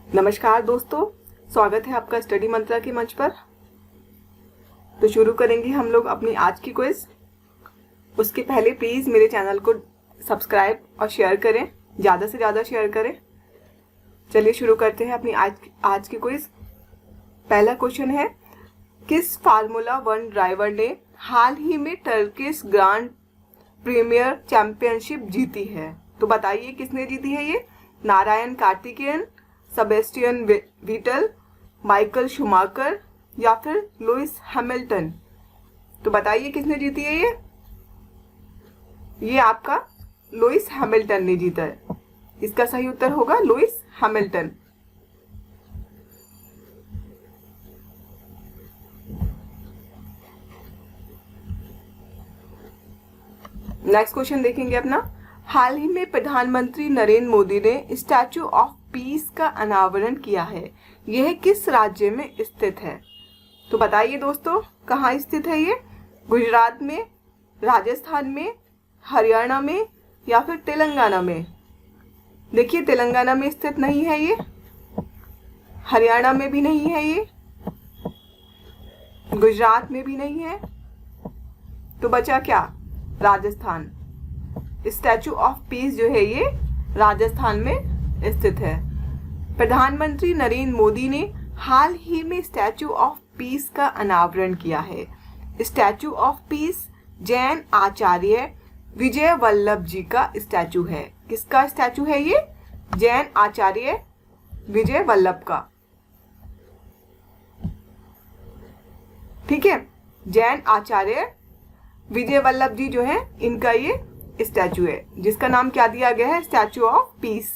नमस्कार दोस्तों, स्वागत है आपका स्टडी मंत्रा के मंच पर। तो शुरू करेंगे हम लोग अपनी आज की क्विज। उसके पहले प्लीज़ मेरे चैनल को सब्सक्राइब और शेयर करें, ज़्यादा से ज़्यादा शेयर करें। चलिए शुरू करते हैं अपनी आज की क्विज। पहला क्वेश्चन है, किस फार्मूला 1 ड्राइवर ने हाल ही में टर्किश ग्रांड प्रीमियर चैंपियनशिप जीती है? तो बताइए किसने जीती है ये? Narayan Karthikeyan, Sebastian Vettel, Michael Schumacher या फिर लुइस हैमिल्टन? तो बताइए किसने जीती है ये आपका लुइस हैमिल्टन ने जीता है। इसका सही उत्तर होगा लुइस हैमिल्टन। नेक्स्ट क्वेश्चन देखेंगे अपना। हाल ही में प्रधानमंत्री नरेंद्र मोदी ने स्टैचू ऑफ पीस का अनावरण किया है। यह किस राज्य में स्थित है? तो बताइए दोस्तों, कहाँ स्थित है ये? गुजरात में, राजस्थान में, हरियाणा में या फिर तेलंगाना में? देखिए, तेलंगाना में स्थित नहीं है ये, हरियाणा में भी नहीं है ये, गुजरात में भी नहीं है, तो बचा क्या? राजस्थान। स्टैचू ऑफ पीस जो है ये राजस्थान में स्थित है। प्रधानमंत्री नरेंद्र मोदी ने हाल ही में स्टैचू ऑफ पीस का अनावरण किया है। स्टैचू ऑफ पीस जैन आचार्य विजय वल्लभ जी का स्टैचू है। किसका स्टैचू है ये? जैन आचार्य विजय वल्लभ का। ठीक है, जैन आचार्य विजय वल्लभ जी जो है, इनका ये स्टैचू है, जिसका नाम क्या दिया गया है? स्टैचू ऑफ पीस,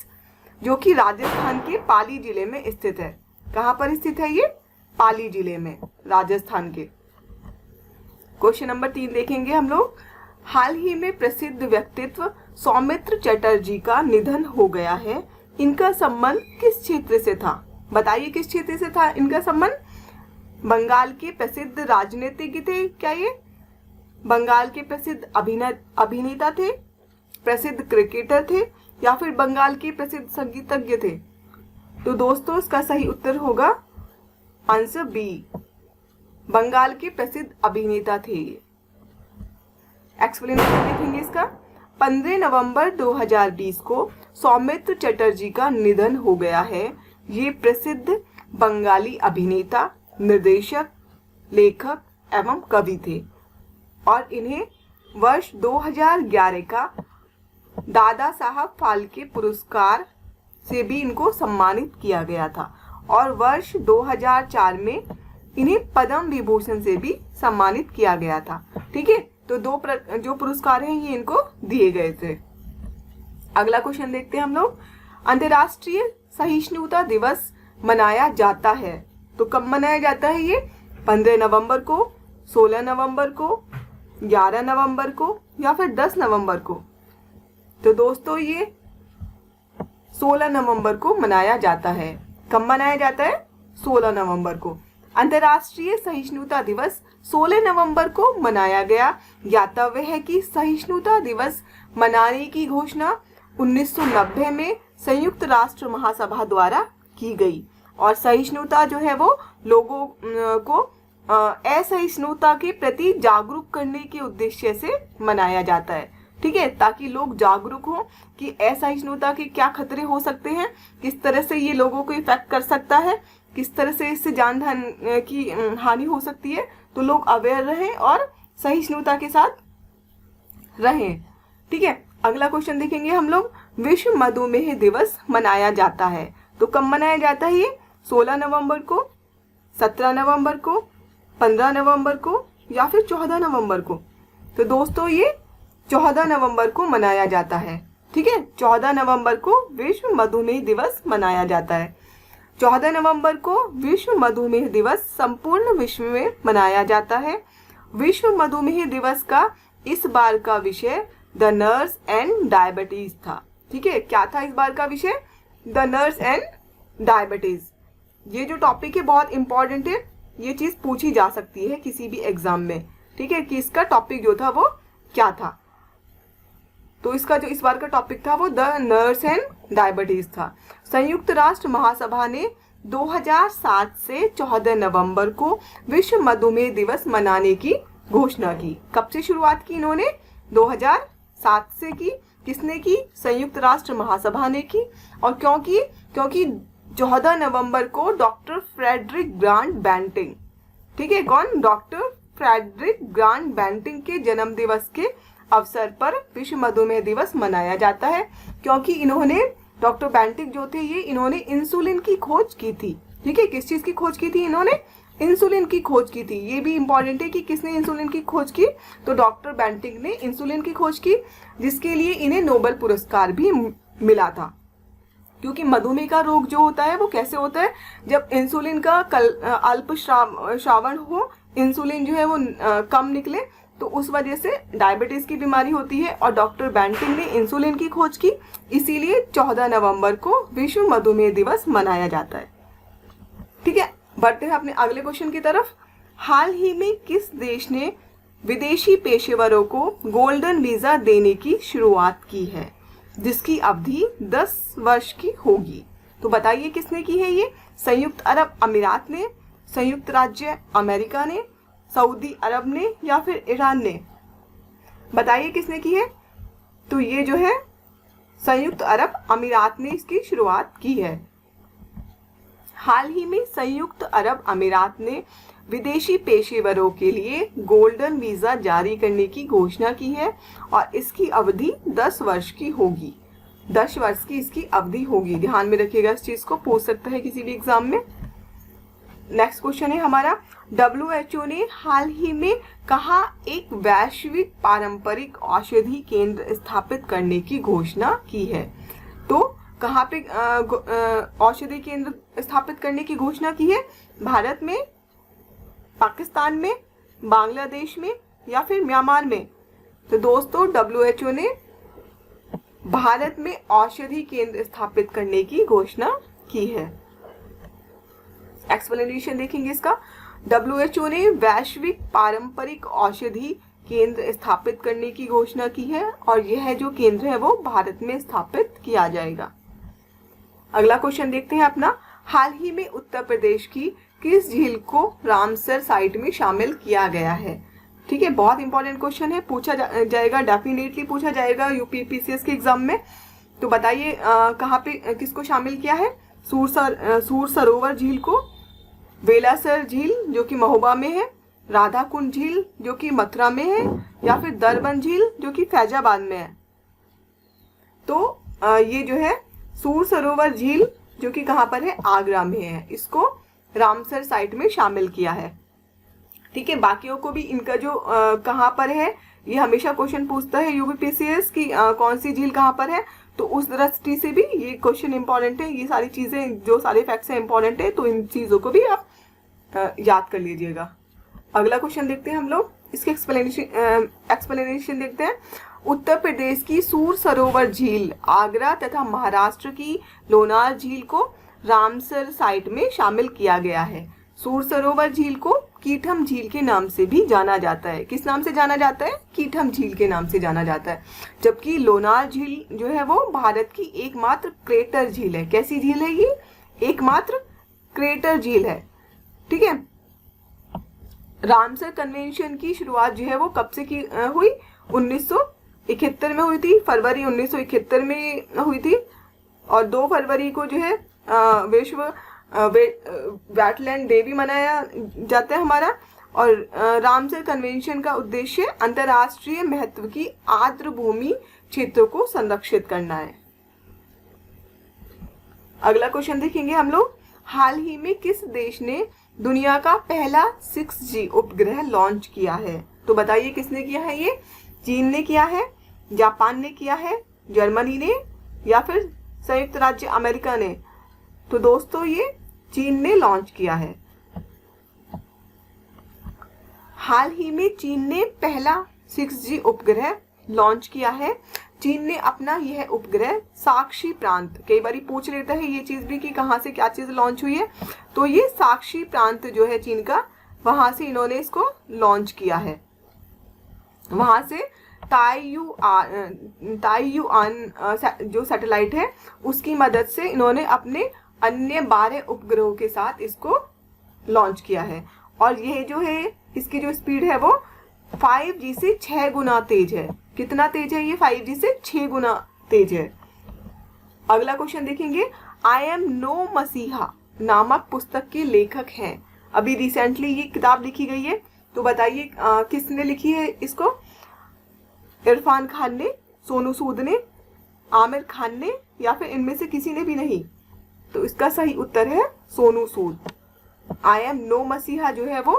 जो कि राजस्थान के पाली जिले में स्थित है। कहां पर स्थित है ये? पाली जिले में, राजस्थान के। क्वेश्चन नंबर 3 देखेंगे हम लोग। हाल ही में प्रसिद्ध व्यक्तित्व सौमित्र चटर्जी का निधन हो गया है। इनका संबंध किस क्षेत्र से था? बताइए किस क्षेत्र से था इनका संबंध? बंगाल के प्रसिद्ध राजनीतिज्ञ थे क्या ये? बंगाल के प्रसिद्ध अभिनेता थे, प्रसिद्ध क्रिकेटर थे या फिर बंगाल के प्रसिद्ध संगीतज्ञ थे? तो दोस्तों इसका सही उत्तर होगा आंसर बी, बंगाल के प्रसिद्ध अभिनेता थे। एक्सप्लेनेशन देखेंगे इसका। 15 नवंबर 2020 को सौमित्र चटर्जी का निधन हो गया है। ये प्रसिद्ध बंगाली अभिनेता, निर्देशक, लेखक एवं कवि थे और इन्हें वर्ष 2011 का दादा साहब फाल्के पुरस्कार से भी इनको सम्मानित किया गया था और वर्ष 2004 में इन्हें पद्म विभूषण से भी सम्मानित किया गया था। ठीक है, तो जो पुरस्कार हैं ये इनको दिए गए थे। अगला क्वेश्चन देखते हैं हम लोग। अंतर्राष्ट्रीय सहिष्णुता दिवस मनाया जाता है, तो कब मनाया जाता है ये? 15 नवंबर को, 16 नवंबर को, 11 नवंबर को या फिर 10 नवंबर को? तो दोस्तों ये 16 नवंबर को मनाया जाता है। कब मनाया जाता है? 16 नवंबर को। अंतर्राष्ट्रीय सहिष्णुता दिवस 16 नवंबर को मनाया गया। ज्ञातव्य है कि सहिष्णुता दिवस मनाने की घोषणा 1990 में संयुक्त राष्ट्र महासभा द्वारा की गई और सहिष्णुता जो है वो लोगों को असहिष्णुता के प्रति जागरूक करने के उद्देश्य से मनाया जाता है। ठीक है, ताकि लोग जागरूक हों कि असहिष्णुता के क्या खतरे हो सकते हैं, किस तरह से ये लोगों को इफेक्ट कर सकता है, किस तरह से इससे जान धन की हानि हो सकती है। तो लोग अवेयर रहें और सहिष्णुता के साथ रहें। ठीक है, अगला क्वेश्चन देखेंगे हम लोग। विश्व मधुमेह दिवस मनाया जाता है, तो कब मनाया जाता है ये? 16 नवंबर को, 17 नवंबर को, 15 नवंबर को या फिर 14 नवंबर को? तो दोस्तों ये 14 नवंबर को मनाया जाता है। ठीक है, 14 नवंबर को विश्व मधुमेह दिवस मनाया जाता है। 14 नवंबर को विश्व मधुमेह दिवस संपूर्ण विश्व में मनाया जाता है। विश्व मधुमेह दिवस का इस बार का विषय द नर्स एंड डायबिटीज था। ठीक है, क्या था इस बार का विषय? The nurse and diabetes. ये जो टॉपिक है बहुत इंपॉर्टेंट है, ये चीज पूछी जा सकती है किसी भी एग्जाम में। ठीक है, कि इसका टॉपिक जो था वो क्या था। तो इसका जो इस बार का टॉपिक था वो द नर्स एंड डायबिटीज था। संयुक्त राष्ट्र महासभा ने 2007 से 14 नवंबर को विश्व मधुमेह दिवस मनाने की घोषणा की। कब से शुरुआत की इन्होंने? 2007 से की। किसने की? संयुक्त राष्ट्र महासभा ने की। और क्योंकि 14 नवंबर को डॉक्टर फ्रेडरिक ग्रांट बैंटिंग, ठीक है, कौन? डॉक्टर फ्रेडरिक ग्रांट बैंटिंग के जन्म दिवस के अवसर पर विश्व मधुमेह दिवस मनाया जाता है। क्योंकि इन्होंने, डॉक्टर बैंटिंग जो थे ये, इन्होंने इंसुलिन की खोज की थी। ठीक है, किस चीज की खोज की थी इन्होंने? इंसुलिन की खोज की थी। ये भी इंपॉर्टेंट है कि किसने इंसुलिन की खोज की, तो डॉक्टर बैंटिंग ने इंसुलिन की खोज की, जिसके लिए इन्हें नोबेल पुरस्कार भी मिला था। क्योंकि मधुमेह का रोग जो होता है वो कैसे होता है? जब इंसुलिन का अल्प श्रावण हो, इंसुलिन जो है वो कम निकले, तो उस वजह से डायबिटीज की बीमारी होती है। और डॉक्टर बैंटिंग ने इंसुलिन की खोज की, इसीलिए 14 नवंबर को विश्व मधुमेह दिवस मनाया जाता है। ठीक है, बढ़ते हैं अपने अगले क्वेश्चन की तरफ। हाल ही में किस देश ने विदेशी पेशेवरों को गोल्डन वीजा देने की शुरुआत की है, जिसकी अवधि 10 वर्ष की होगी? तो बताइए किसने की है ये? संयुक्त अरब अमीरात ने, संयुक्त राज्य अमेरिका ने, सऊदी अरब ने, या फिर ईरान ने? बताइए किसने की है? तो ये जो है संयुक्त अरब अमीरात ने इसकी शुरुआत की है। हाल ही में संयुक्त अरब अमीरात ने विदेशी पेशेवरों के लिए गोल्डन वीजा जारी करने की घोषणा की है और इसकी अवधि 10 वर्ष की होगी। 10 वर्ष की इसकी अवधि होगी, ध्यान में रखिएगा, इस चीज को पूछ सकता है किसी भी एग्जाम में। नेक्स्ट क्वेश्चन है हमारा, WHO ने हाल ही में कहाँ एक वैश्विक पारंपरिक औषधि केंद्र स्थापित करने की घोषणा की है? तो कहाँ पे औषधि केंद्र स्थापित करने की घोषणा की है? भारत में, पाकिस्तान में, बांग्लादेश में, या फिर म्यांमार में? तो दोस्तों WHO ने भारत में औषधि केंद्र स्थापित करने की घोषणा की है। एक्सप्लेनेशन देखेंगे इसका। WHO ने वैश्विक पारंपरिक औषधि केंद्र स्थापित करने की घोषणा की है और यह जो केंद्र है वो भारत में स्थापित किया जाएगा। अगला क्वेश्चन देखते हैं अपना। हाल ही में उत्तर प्रदेश की किस झील को रामसर साइट में शामिल किया गया है? ठीक है, बहुत इंपॉर्टेंट क्वेश्चन है, पूछा जाएगा, डेफिनेटली पूछा जाएगा यूपीपीसीएस के एग्जाम में। तो बताइए कहाँ पे किसको शामिल किया है? सूर सरोवर झील को, वेलासर झील जो कि महोबा में है, राधा कुंड झील जो कि मथुरा में है, या फिर दरबन झील जो कि फैजाबाद में है? तो ये जो है सूर सरोवर झील जो कि कहाँ पर है? आगरा में है। इसको रामसर साइट में शामिल किया है। ठीक है, बाकियों को भी इनका जो कहाँ पर है ये हमेशा क्वेश्चन पूछता है यूपीपीसीएस की कौन सी झील कहाँ पर है, तो उस दृष्टि से भी ये क्वेश्चन इंपॉर्टेंट है। ये सारी चीजें जो सारे फैक्ट्स हैं इंपॉर्टेंट है, तो इन चीजों को भी आप याद कर लीजिएगा। अगला क्वेश्चन देखते हैं हम लोग, इसके एक्सप्लेनेशन देखते हैं। उत्तर प्रदेश की सूर सरोवर झील, आगरा तथा महाराष्ट्र की लोनार झील को रामसर साइट में शामिल किया गया है। सूर सरोवर झील को कीठम झील के नाम से भी जाना जाता है। किस नाम से जाना जाता है? कीठम झील के नाम से जाना जाता है। जबकि लोनार झील जो है वो भारत की एकमात्र क्रेटर झील है। कैसी झील है ये? एकमात्र क्रेटर झील है। ठीक है, रामसर कन्वेंशन की शुरुआत जो है वो कब से की हुई? 1971 में हुई थी, फरवरी 1971 में हुई थी। और 2 फरवरी को जो है विश्व वेटलैंड डे भी मनाया जाता है हमारा। और रामसर कन्वेंशन का उद्देश्य अंतर्राष्ट्रीय महत्व की आर्द्र भूमि क्षेत्रों को संरक्षित करना है। अगला क्वेश्चन देखेंगे हम लोग। हाल ही में किस देश ने दुनिया का पहला 6G उपग्रह लॉन्च किया है? तो बताइए किसने किया है ये? चीन ने किया है, जापान ने किया है, जर्मनी ने, या फिर संयुक्त राज्य अमेरिका ने? तो दोस्तों ये चीन ने लॉन्च किया है। हाल ही में चीन ने पहला 6G उपग्रह लॉन्च किया है। चीन ने अपना यह उपग्रह साक्षी प्रांत, कई बार पूछ लेता है ये चीज भी कि कहाँ से क्या चीज लॉन्च हुई है, तो ये साक्षी प्रांत जो है चीन का, वहां से इन्होंने इसको लॉन्च किया है। वहां से ताइयुआन जो सैटेलाइट है उसकी मदद से इन्होंने अपने अन्य 12 उपग्रहों के साथ इसको लॉन्च किया है। और यह जो है इसकी जो स्पीड है वो 5G से 6 गुना तेज है। कितना तेज है ये? 5G से 6 गुना तेज है। अगला क्वेश्चन देखेंगे। आई एम नो मसीहा नामक पुस्तक के लेखक हैं। अभी रिसेंटली ये किताब लिखी गई है, तो बताइए किसने लिखी है इसको? इरफान खान ने, सोनू सूद ने, आमिर खान ने, या फिर इनमें से किसी ने भी नहीं? तो इसका सही उत्तर है Sonu Sood. I am no मसीहा जो है वो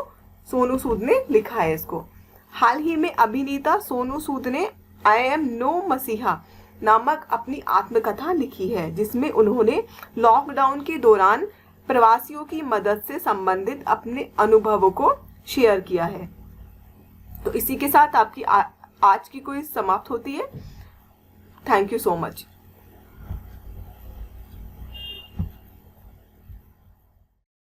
सोनू सूद ने लिखा है इसको। हाल ही में अभिनेता सोनू सूद ने आई एम नो मसीहा नामक अपनी आत्मकथा लिखी है, जिसमें उन्होंने लॉकडाउन के दौरान प्रवासियों की मदद से संबंधित अपने अनुभवों को शेयर किया है। तो इसी के साथ आपकी आज की क्विज समाप्त होती है। Thank you so much.